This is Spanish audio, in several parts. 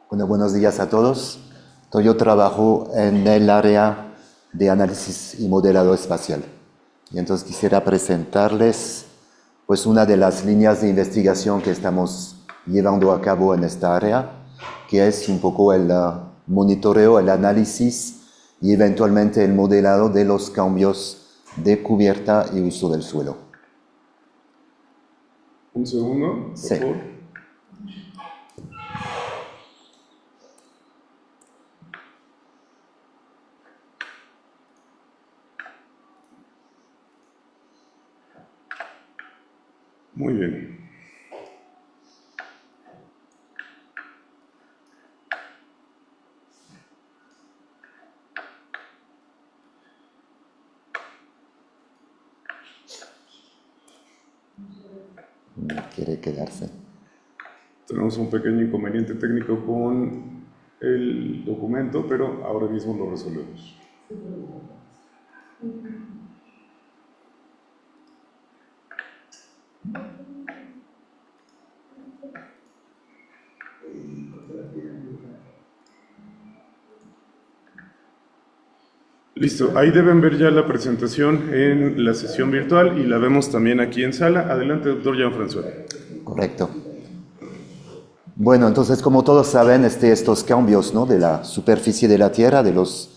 Bueno, buenos días a todos. Yo trabajo en el área de análisis y modelado espacial. Y entonces quisiera presentarles pues una de las líneas de investigación que estamos llevando a cabo en esta área, que es un poco el monitoreo, el análisis y eventualmente el modelado de los cambios de cubierta y uso del suelo. Un segundo, por favor. Muy bien. ¿Quiere quedarse? Tenemos un pequeño inconveniente técnico con el documento, pero ahora mismo lo resolvemos. Listo, ahí deben ver ya la presentación en la sesión virtual y la vemos también aquí en sala. Adelante, doctor Jean-François. Correcto. Bueno, entonces, como todos saben, estos cambios, ¿no?, de la superficie de la Tierra, de los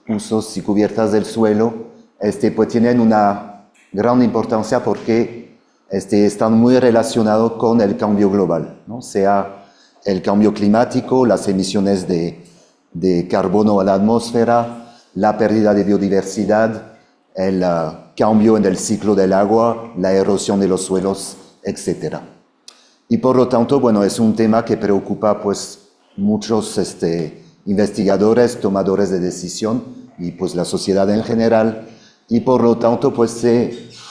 usos y cubiertas del suelo, pues tienen una gran importancia porque están muy relacionados con el cambio global, ¿no? Sea el cambio climático, las emisiones de carbono a la atmósfera, la pérdida de biodiversidad, el cambio en el ciclo del agua, la erosión de los suelos, etc. Y por lo tanto, bueno, es un tema que preocupa pues muchos investigadores, tomadores de decisión y pues la sociedad en general. Y por lo tanto, pues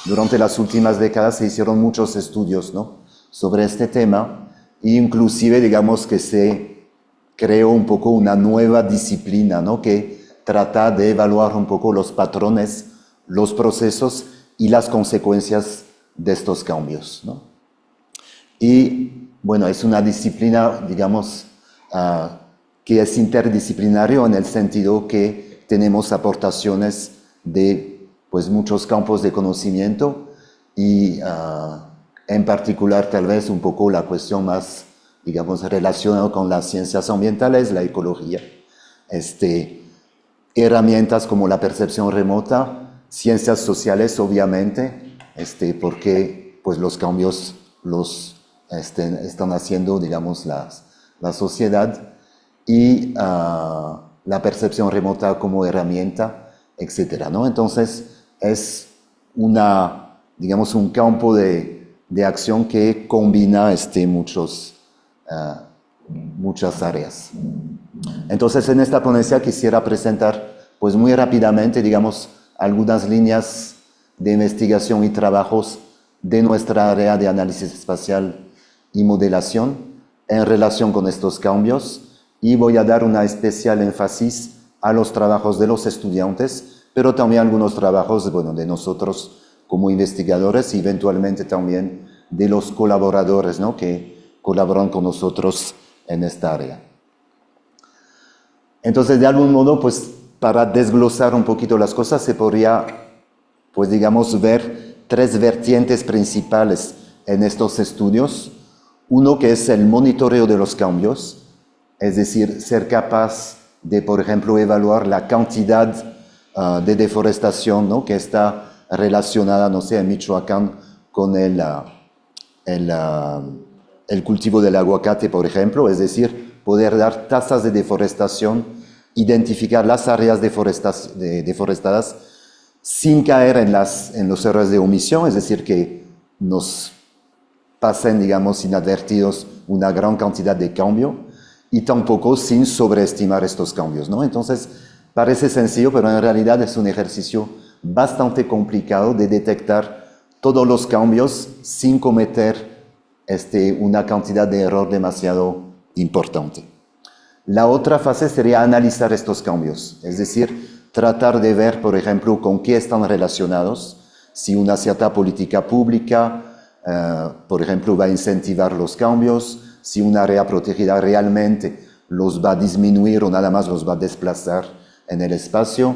durante las últimas décadas se hicieron muchos estudios, ¿no?, sobre este tema, e inclusive digamos que se creó un poco una nueva disciplina, ¿no?, que trata de evaluar un poco los patrones, los procesos y las consecuencias de estos cambios, ¿no? Y bueno, es una disciplina, digamos, que es interdisciplinario en el sentido que tenemos aportaciones de pues, muchos campos de conocimiento y en particular tal vez un poco la cuestión más, digamos, relacionada con las ciencias ambientales, la ecología, herramientas como la percepción remota, ciencias sociales obviamente, porque pues, los cambios están haciendo, digamos, la sociedad y la percepción remota como herramienta, etcétera, ¿no? Entonces, es digamos, un campo de acción que combina muchas áreas. Entonces, en esta ponencia quisiera presentar, pues muy rápidamente, digamos, algunas líneas de investigación y trabajos de nuestra área de análisis espacial y modelación en relación con estos cambios, y voy a dar una especial énfasis a los trabajos de los estudiantes, pero también algunos trabajos, bueno, de nosotros como investigadores y eventualmente también de los colaboradores, ¿no?, que colaboran con nosotros en esta área. Entonces, de algún modo, pues, para desglosar un poquito las cosas, se podría, pues, digamos, ver tres vertientes principales en estos estudios. Uno que es el monitoreo de los cambios, es decir, ser capaz de, por ejemplo, evaluar la cantidad de deforestación, ¿no?, que está relacionada, no sé, en Michoacán con el cultivo del aguacate, por ejemplo, es decir, poder dar tasas de deforestación, identificar las áreas deforestadas sin caer en los errores de omisión, es decir, que nos pasen, digamos, inadvertidos una gran cantidad de cambio y tampoco sin sobreestimar estos cambios, ¿no? Entonces, parece sencillo, pero en realidad es un ejercicio bastante complicado de detectar todos los cambios sin cometer una cantidad de error demasiado importante. La otra fase sería analizar estos cambios, es decir, tratar de ver, por ejemplo, con qué están relacionados, si una cierta política pública, por ejemplo, va a incentivar los cambios, si un área protegida realmente los va a disminuir o nada más los va a desplazar en el espacio.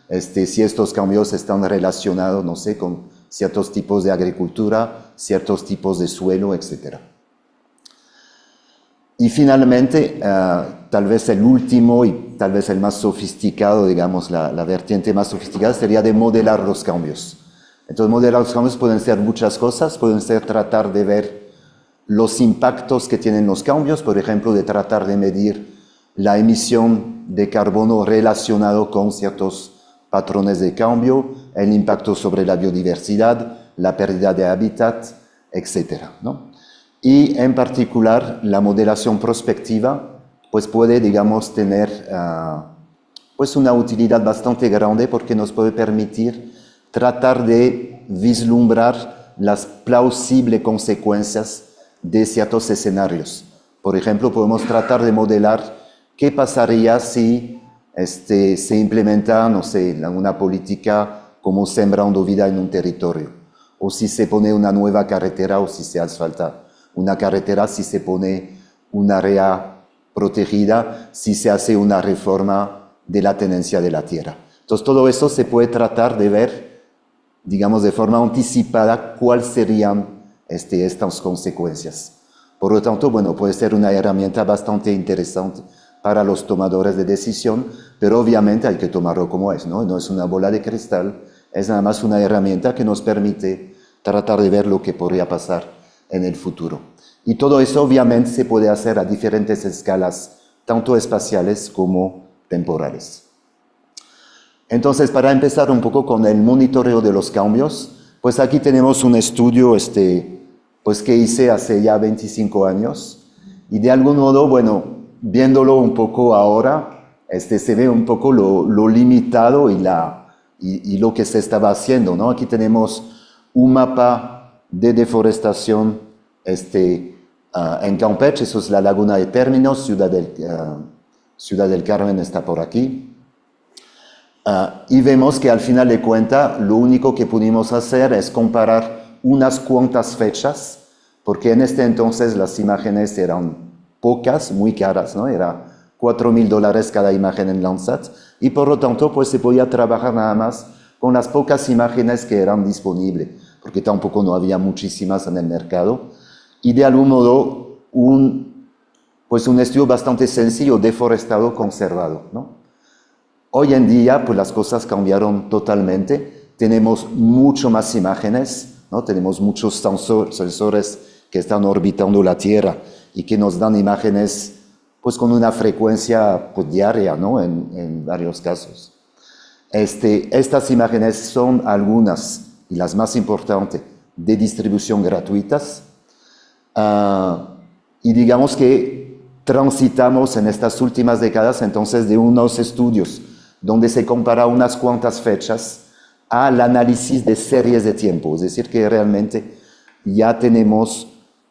Si estos cambios están relacionados, no sé, con ciertos tipos de agricultura, ciertos tipos de suelo, etc. Y finalmente, tal vez el último y tal vez el más sofisticado, digamos, la vertiente más sofisticada sería de modelar los cambios. Entonces, modelar los cambios pueden ser muchas cosas, pueden ser tratar de ver los impactos que tienen los cambios, por ejemplo, de tratar de medir la emisión de carbono relacionado con ciertos patrones de cambio, el impacto sobre la biodiversidad, la pérdida de hábitat, etc., ¿no? Y en particular, la modelación prospectiva pues puede, digamos, tener pues una utilidad bastante grande porque nos puede permitir tratar de vislumbrar las plausibles consecuencias de ciertos escenarios. Por ejemplo, podemos tratar de modelar qué pasaría si se implementa, no sé, una política como sembrando vida en un territorio, o si se pone una nueva carretera o si se asfalta una carretera, si se pone un área protegida, si se hace una reforma de la tenencia de la tierra. Entonces, todo eso se puede tratar de ver, digamos, de forma anticipada cuáles serían estas consecuencias. Por lo tanto, bueno, puede ser una herramienta bastante interesante para los tomadores de decisión, pero obviamente hay que tomarlo como es, ¿no? No es una bola de cristal, es nada más una herramienta que nos permite tratar de ver lo que podría pasar en el futuro. Y todo eso obviamente se puede hacer a diferentes escalas, tanto espaciales como temporales. Entonces, para empezar un poco con el monitoreo de los cambios, pues aquí tenemos un estudio pues que hice hace ya 25 años, y de algún modo, bueno, viéndolo un poco ahora, se ve un poco lo limitado y lo que se estaba haciendo, ¿no? Aquí tenemos un mapa de deforestación en Campeche, eso es la laguna de Términos, Ciudad del Carmen está por aquí. Y vemos que al final de cuentas lo único que pudimos hacer es comparar unas cuantas fechas, porque en este entonces las imágenes eran pocas, muy caras, ¿no? Era $4,000 cada imagen en Landsat, y por lo tanto pues se podía trabajar nada más con las pocas imágenes que eran disponibles, porque tampoco no había muchísimas en el mercado, y de algún modo un estudio bastante sencillo, deforestado, conservado, ¿no? Hoy en día, pues las cosas cambiaron totalmente. Tenemos mucho más imágenes, ¿no? Tenemos muchos sensores que están orbitando la Tierra y que nos dan imágenes, pues con una frecuencia pues, diaria, ¿no? En varios casos. Estas imágenes son algunas, y las más importantes, de distribución gratuitas. Y digamos que transitamos en estas últimas décadas entonces de unos estudios donde se compara unas cuantas fechas al análisis de series de tiempo, es decir, que realmente ya tenemos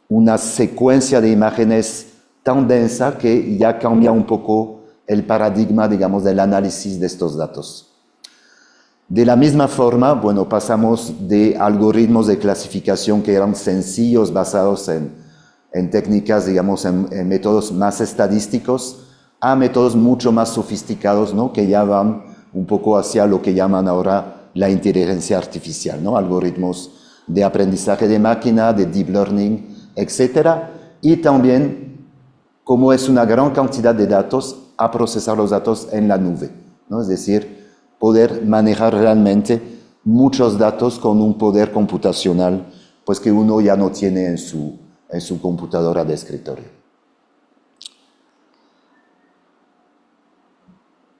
una secuencia de imágenes tan densa que ya cambia un poco el paradigma, digamos, del análisis de estos datos. De la misma forma, bueno, pasamos de algoritmos de clasificación que eran sencillos, basados en técnicas, digamos, en métodos más estadísticos, a métodos mucho más sofisticados, ¿no? Que ya van un poco hacia lo que llaman ahora la inteligencia artificial, ¿no? Algoritmos de aprendizaje de máquina, de deep learning, etc. Y también, como es una gran cantidad de datos, a procesar los datos en la nube, ¿no? Es decir, poder manejar realmente muchos datos con un poder computacional pues que uno ya no tiene en su computadora de escritorio.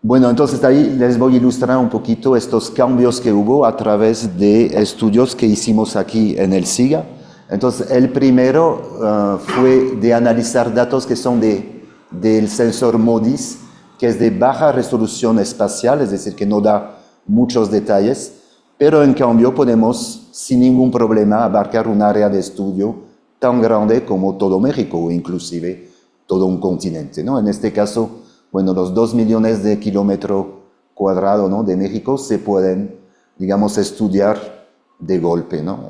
Bueno, entonces ahí les voy a ilustrar un poquito estos cambios que hubo a través de estudios que hicimos aquí en el SIGA. Entonces, el primero fue de analizar datos que son del sensor MODIS, que es de baja resolución espacial, es decir, que no da muchos detalles, pero en cambio podemos, sin ningún problema, abarcar un área de estudio tan grande como todo México, o inclusive todo un continente, ¿no? En este caso, bueno, los 2 millones de kilómetros cuadrados, ¿no? de México se pueden, digamos, estudiar de golpe, ¿no?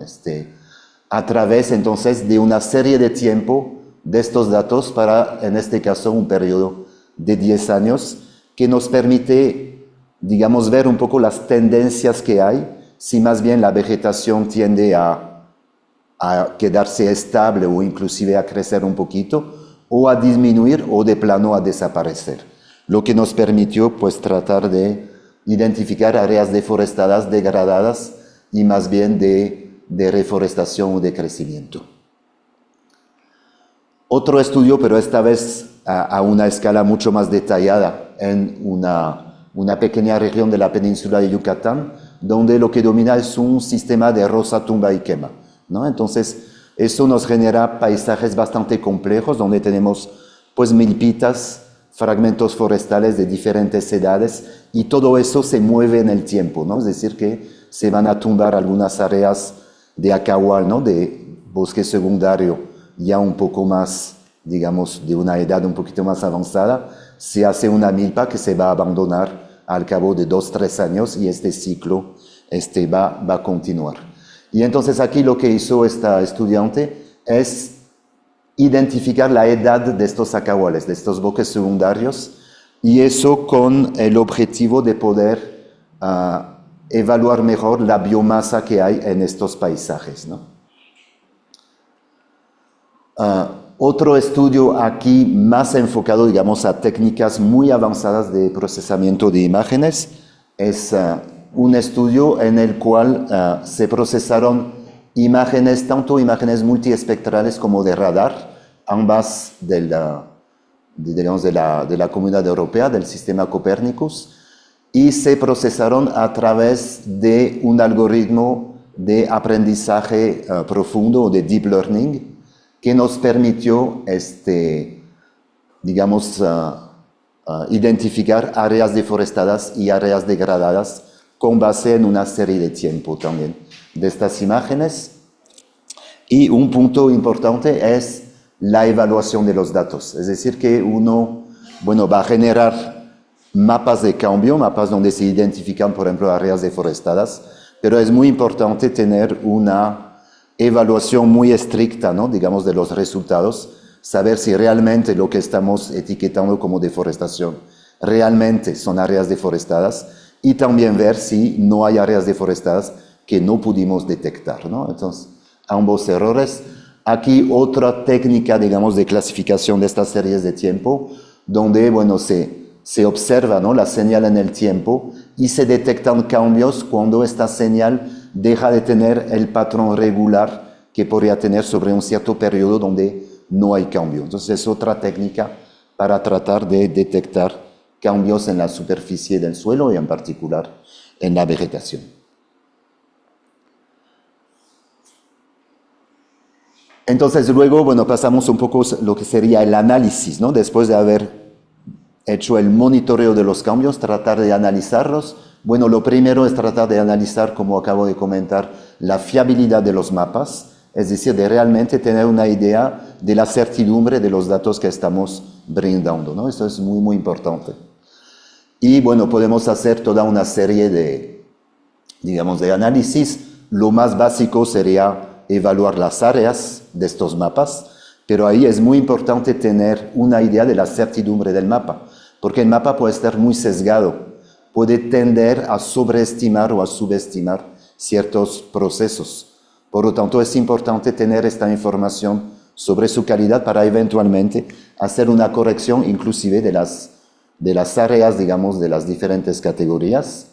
A través, entonces, de una serie de tiempo de estos datos para, en este caso, un periodo de 10 años que nos permite, digamos, ver un poco las tendencias que hay, si más bien la vegetación tiende a quedarse estable o inclusive a crecer un poquito, o a disminuir o de plano a desaparecer. Lo que nos permitió pues tratar de identificar áreas deforestadas, degradadas y más bien de reforestación o de crecimiento. Otro estudio, pero esta vez a una escala mucho más detallada en una pequeña región de la península de Yucatán, donde lo que domina es un sistema de roza, tumba y quema, ¿no? Entonces, eso nos genera paisajes bastante complejos, donde tenemos pues milpitas, fragmentos forestales de diferentes edades, y todo eso se mueve en el tiempo, ¿no? Es decir, que se van a tumbar algunas áreas de acahual, ¿no? De bosque secundario, ya un poco más, digamos, de una edad un poquito más avanzada. Se hace una milpa que se va a abandonar al cabo de 2-3 años, y este ciclo va a continuar. Y entonces aquí lo que hizo esta estudiante es identificar la edad de estos acahuales, de estos bosques secundarios, y eso con el objetivo de poder evaluar mejor la biomasa que hay en estos paisajes, ¿no? Otro estudio aquí más enfocado, digamos, a técnicas muy avanzadas de procesamiento de imágenes es un estudio en el cual se procesaron imágenes, tanto imágenes multiespectrales como de radar, ambas digamos, de la Comunidad Europea, del sistema Copernicus, y se procesaron a través de un algoritmo de aprendizaje profundo o de deep learning que nos permitió, digamos, identificar áreas deforestadas y áreas degradadas con base en una serie de tiempo también de estas imágenes. Y un punto importante es la evaluación de los datos. Es decir, que uno, bueno, va a generar mapas de cambio, mapas donde se identifican, por ejemplo, áreas deforestadas, pero es muy importante tener una evaluación muy estricta, ¿no? Digamos, de los resultados, saber si realmente lo que estamos etiquetando como deforestación realmente son áreas deforestadas, y también ver si no hay áreas deforestadas que no pudimos detectar, ¿no? Entonces, ambos errores. Aquí otra técnica, digamos, de clasificación de estas series de tiempo, donde, bueno, se observa, ¿no?, la señal en el tiempo y se detectan cambios cuando esta señal deja de tener el patrón regular que podría tener sobre un cierto periodo donde no hay cambio. Entonces es otra técnica para tratar de detectar cambios en la superficie del suelo y en particular en la vegetación. Entonces luego, bueno, pasamos un poco lo que sería el análisis, ¿no? Después de haber hecho el monitoreo de los cambios, tratar de analizarlos. Bueno, lo primero es tratar de analizar, como acabo de comentar, la fiabilidad de los mapas, es decir, de realmente tener una idea de la certidumbre de los datos que estamos brindando, ¿no? Esto es muy, muy importante. Y bueno, podemos hacer toda una serie de, digamos, de análisis. Lo más básico sería evaluar las áreas de estos mapas, pero ahí es muy importante tener una idea de la certidumbre del mapa, porque el mapa puede estar muy sesgado, puede tender a sobreestimar o a subestimar ciertos procesos. Por lo tanto, es importante tener esta información sobre su calidad para eventualmente hacer una corrección inclusive de las áreas, digamos, de las diferentes categorías,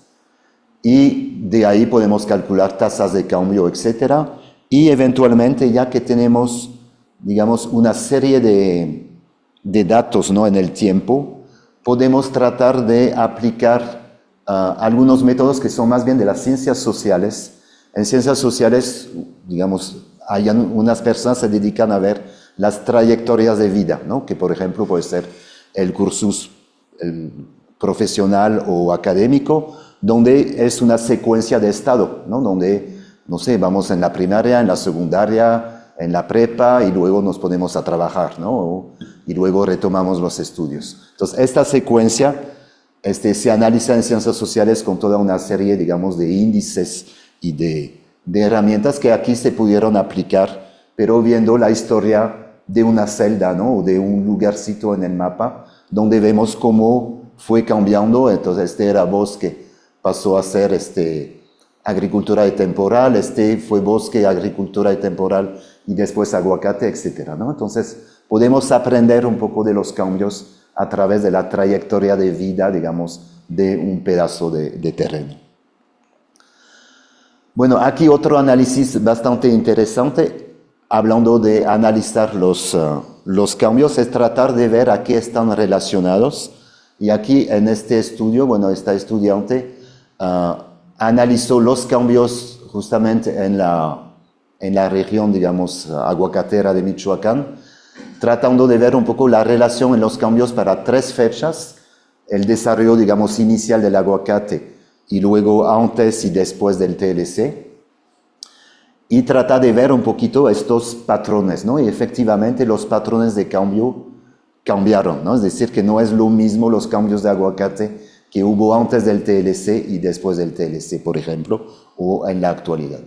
y de ahí podemos calcular tasas de cambio, etcétera. Y eventualmente, ya que tenemos, digamos, una serie de datos, ¿no?, en el tiempo, podemos tratar de aplicar algunos métodos que son más bien de las ciencias sociales. En ciencias sociales, digamos, hay unas personas que se dedican a ver las trayectorias de vida, ¿no?, que por ejemplo puede ser el cursus profesional o académico, donde es una secuencia de estado, ¿no?, donde, no sé, vamos en la primaria, en la secundaria, en la prepa, y luego nos ponemos a trabajar, ¿no? Y luego retomamos los estudios. Entonces, esta secuencia se analiza en ciencias sociales con toda una serie, digamos, de índices y de herramientas que aquí se pudieron aplicar, pero viendo la historia de una celda, ¿no? O de un lugarcito en el mapa, donde vemos cómo fue cambiando. Entonces este era bosque, pasó a ser agricultura de temporal, fue bosque, agricultura de temporal y después aguacate, etcétera, ¿no? Entonces podemos aprender un poco de los cambios a través de la trayectoria de vida, digamos, de un pedazo de terreno. Bueno, aquí otro análisis bastante interesante, hablando de analizar los cambios, es tratar de ver a qué están relacionados. Y aquí en este estudio, bueno, esta estudiante analizó los cambios justamente en la región, digamos, aguacatera de Michoacán, tratando de ver un poco la relación en los cambios para 3 fechas, el desarrollo, digamos, inicial del aguacate y luego antes y después del TLC, y trata de ver un poquito estos patrones, ¿no? Y efectivamente los patrones de cambio cambiaron, ¿no? Es decir, que no es lo mismo los cambios de aguacate que hubo antes del TLC y después del TLC, por ejemplo, o en la actualidad.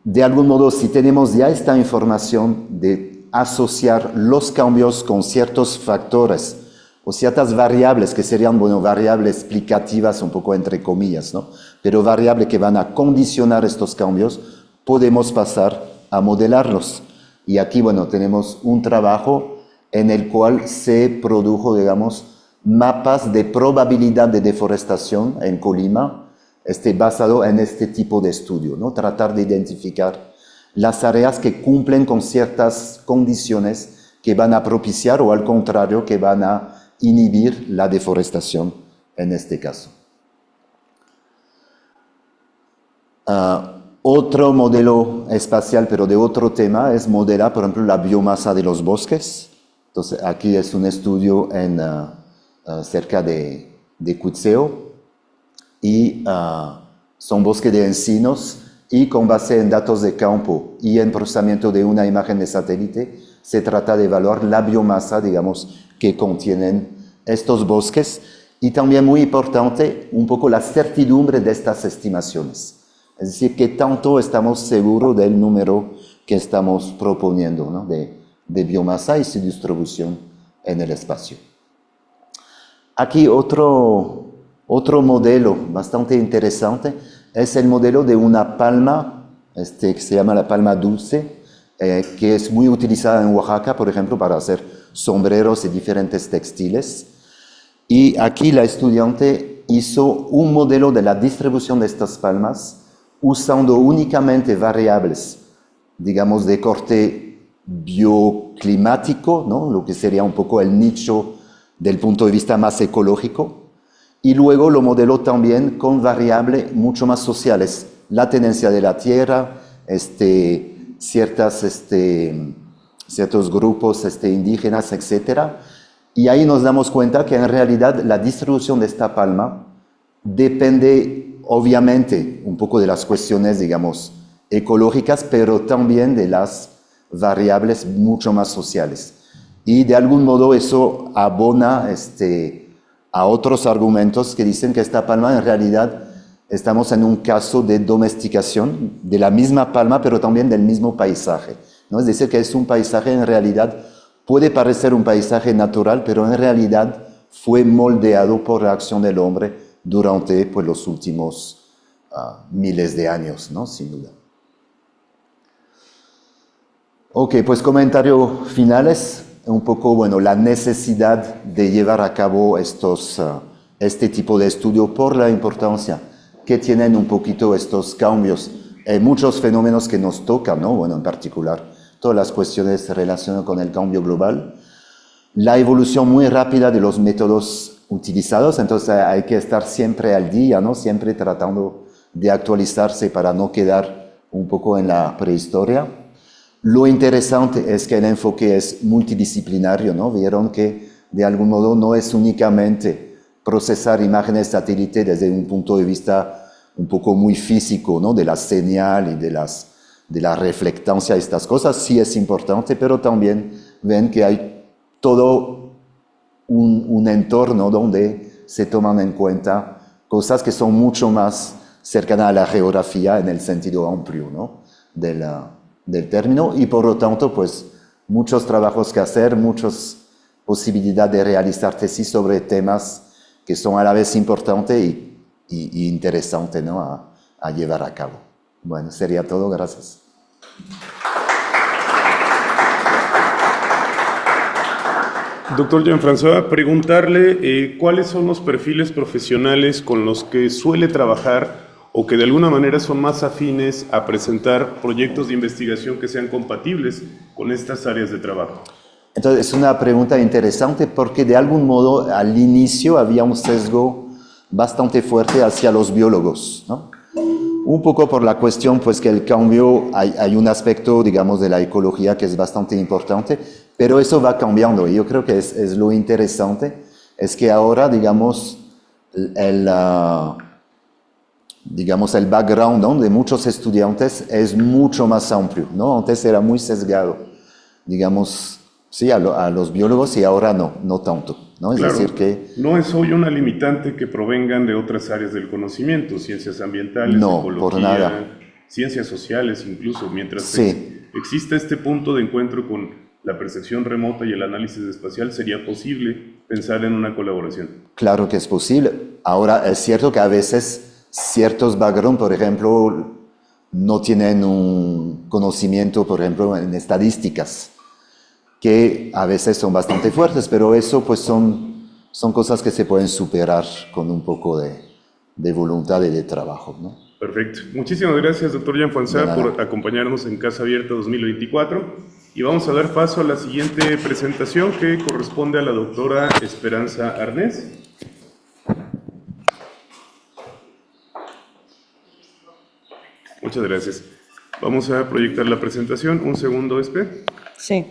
De algún modo, si tenemos ya esta información de asociar los cambios con ciertos factores o ciertas variables que serían, bueno, variables explicativas un poco entre comillas, ¿no? Pero variables que van a condicionar estos cambios, podemos pasar a modelarlos. Y aquí, bueno, tenemos un trabajo en el cual se produjo, digamos, mapas de probabilidad de deforestación en Colima, basado en este tipo de estudio, ¿no? Tratar de identificar las áreas que cumplen con ciertas condiciones que van a propiciar o al contrario que van a inhibir la deforestación en este caso. Otro modelo espacial, pero de otro tema, es modelar, por ejemplo, la biomasa de los bosques. Entonces, aquí es un estudio cerca de Cuitzeo, y son bosques de encinos, y con base en datos de campo y en procesamiento de una imagen de satélite, se trata de evaluar la biomasa, digamos, que contienen estos bosques, y también muy importante, un poco la certidumbre de estas estimaciones. Es decir, que tanto estamos seguros del número que estamos proponiendo, ¿no? de biomasa y su distribución en el espacio. Aquí otro modelo bastante interesante es el modelo de una palma, que se llama la palma dulce, que es muy utilizada en Oaxaca, por ejemplo, para hacer sombreros y diferentes textiles. Y aquí la estudiante hizo un modelo de la distribución de estas palmas usando únicamente variables, digamos, de corte bioclimático, ¿no? Lo que sería un poco el nicho del punto de vista más ecológico, y luego lo modeló también con variables mucho más sociales, la tenencia de la tierra, ciertos grupos indígenas, etc. Y ahí nos damos cuenta que en realidad la distribución de esta palma depende obviamente un poco de las cuestiones, digamos, ecológicas, pero también de las variables mucho más sociales. Y de algún modo eso abona a otros argumentos que dicen que esta palma en realidad estamos en un caso de domesticación de la misma palma, pero también del mismo paisaje, ¿no? Es decir, que es un paisaje en realidad, puede parecer un paisaje natural, pero en realidad fue moldeado por la acción del hombre durante pues, los últimos miles de años, ¿no? Sin duda. Ok, pues comentarios finales. Un poco, bueno, la necesidad de llevar a cabo este tipo de estudio por la importancia que tienen un poquito estos cambios. Hay muchos fenómenos que nos tocan, ¿no? Bueno, en particular, todas las cuestiones relacionadas con el cambio global. La evolución muy rápida de los métodos utilizados, entonces hay que estar siempre al día, ¿no? Siempre tratando de actualizarse para no quedar un poco en la prehistoria. Lo interesante es que el enfoque es multidisciplinario, ¿no? Vieron que de algún modo no es únicamente procesar imágenes satélite desde un punto de vista un poco muy físico, ¿no? De la señal y de la reflectancia, estas cosas sí es importante, pero también ven que hay todo un entorno donde se toman en cuenta cosas que son mucho más cercanas a la geografía en el sentido amplio, ¿no? del término y por lo tanto pues muchos trabajos que hacer, muchas posibilidades de realizar tesis sobre temas que son a la vez importantes y interesantes, ¿no? a llevar a cabo. Bueno, sería todo, gracias. Doctor Jean-François, preguntarle cuáles son los perfiles profesionales con los que suele trabajar o que de alguna manera son más afines a presentar proyectos de investigación que sean compatibles con estas áreas de trabajo. Entonces es una pregunta interesante porque de algún modo al inicio había un sesgo bastante fuerte hacia los biólogos, ¿no? Un poco por la cuestión pues que el cambio, hay un aspecto digamos de la ecología que es bastante importante, pero eso va cambiando y yo creo que es lo interesante, es que ahora digamos el background, ¿no? de muchos estudiantes es mucho más amplio, ¿no? Antes era muy sesgado, digamos, sí, a los biólogos y ahora no tanto, ¿no? Es Claro, decir que... no es hoy una limitante que provengan de otras áreas del conocimiento, ciencias ambientales, No, ecología, por nada. ciencias sociales incluso, mientras Sí. exista este punto de encuentro con la percepción remota y el análisis espacial, sería posible pensar en una colaboración. Claro que es posible. Ahora, es cierto que a veces ciertos backgrounds, por ejemplo, no tienen un conocimiento, por ejemplo, en estadísticas, que a veces son bastante fuertes, pero eso pues son cosas que se pueden superar con un poco de voluntad y de trabajo, ¿no? Perfecto. Muchísimas gracias, doctor Jean-François, por acompañarnos en Casa Abierta 2024. Y vamos a dar paso a la siguiente presentación que corresponde a la doctora Esperanza Arnés. Muchas gracias. Vamos a proyectar la presentación. Un segundo, Espe. Sí.